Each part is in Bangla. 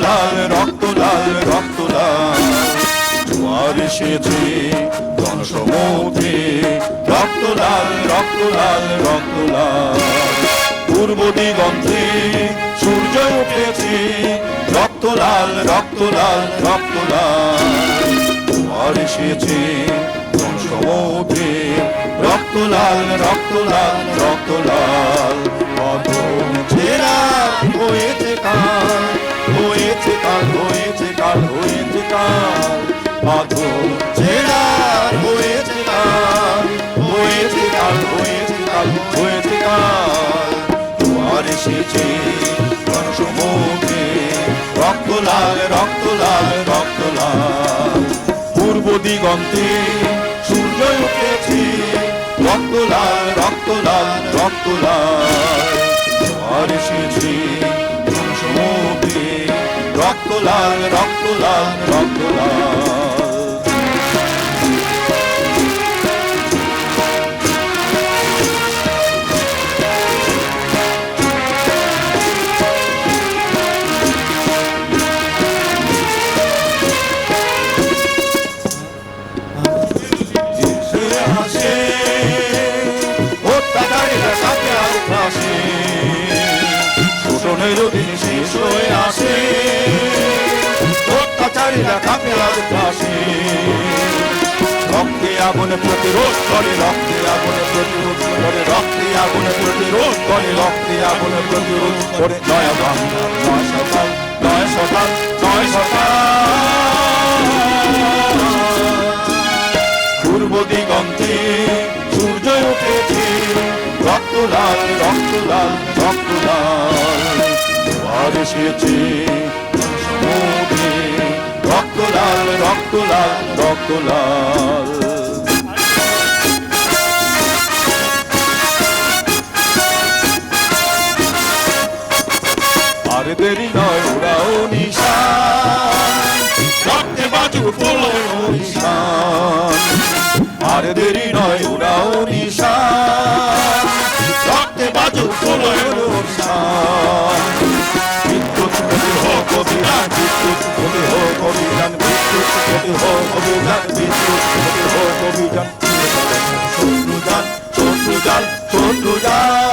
লাল রক্ত লাল রক্ত লাল জোয়ার এসেছে জনসমুদ্রে রক্ত লাল রক্ত লাল রক্ত লাল পূর্ব দিগন্তে সূর্য উঠেছে রক্ত লাল রক্ত লাল রক্ত লাল জোয়ার এসেছে জনসমুদ্রে রক্ত লাল রক্ত লাল রক্ত লাল অধম ছেড়া হয়েছে কাল হয়েছে কাল হয়েছে কাল হয়েছে কাল অধম ছেড়া হয়েছে কাল হয়েছে কাল হয়েছে কাল হয়েছে কাল জোয়ার এসেছে জনসমুদ্রে রক্ত লাল রক্ত লাল রক্ত লাল পূর্ব দিগন্তে সূর্য উঠেছে রক্ত লাল রক্ত লাল রক্ত লাল জোয়ার এসেছে জনসমুদ্রে রক্ত লাল রক্ত লাল রক্ত লাল শোষণের দিন শেষ হয়ে আসে অত্যাচারীরা কাঁপে আজ পাশে রক্তে আগুন প্রতিরোধ করে রক্তে আগুন প্রতিরোধ করে রক্তে আগুন প্রতিরোধ করে রক্তে আগুন প্রতিরোধ করে নয় বাংলা নয় সকাল নয় সকাল নয় সকাল পূর্ব দিগন্তে সূর্য উঠেছে রক্ত লাল রক্ত লাল রক্ত লাল জোয়ার এসেছে সমুদ্রে রক্ত লাল রক্ত লাল রক্ত লাল আর দেরি নয় ওরাও নিশান রক্তে বাজুক প্রলয়ের নিশান আর দেরি নয় ওরাও নিশান রক্তে বাজুক প্রলয়ের নিশান বিদ্যুৎ গতি হোক অভিযান বিদ্যুৎ গতি হোক অভিযান বিদ্যুৎ গতি হোক অভিযান বিদ্যুৎ গতি হোক অভিযান শত্রু যান শত্রু যান শত্রু যান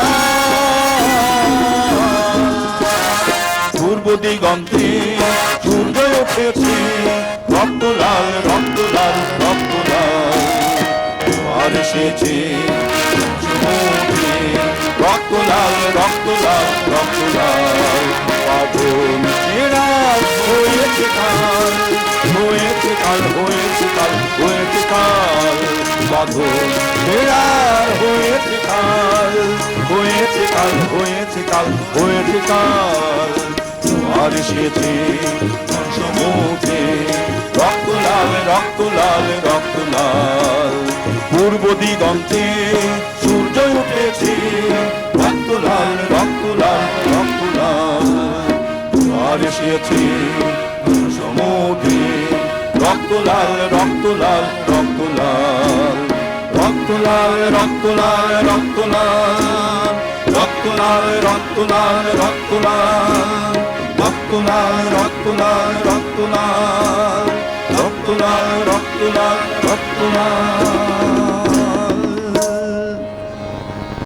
পূর্ব দিগন্তে সূর্য উঠেছে রক্ত লাল রক্ত লাল রক্ত লাল জোয়ার এসেছে সমুদ্রে রক্ত লাল রক্ত লাল রক্ত লাল আগুন ছেড়া হয়েছে কাল হয়েছে কাল হয়েছে কাল হয়েছে কাল বাঁধন ছেড়া হয়েছে কাল হয়েছে কাল হয়েছে কাল হয়েছে কাল জোয়ার এসেছে সমুদ্রে রক্ত লাল রক্ত লাল রক্ত লাল পূর্ব দিগন্তে সূর্য উঠেছে রক্ত লাল রক্ত লাল রক্ত লাল জোয়ার এসেছে সমুদ্রে রক্ত লাল রক্ত লাল রক্ত লাল রক্ত লাল রক্ত লাল রক্ত লাল রক্ত লাল রক্ত লাল রক্ত লাল রক্ত লাল রক্ত লাল রক্ত লাল রক্ত লাল রক্ত লাল রক্ত লাল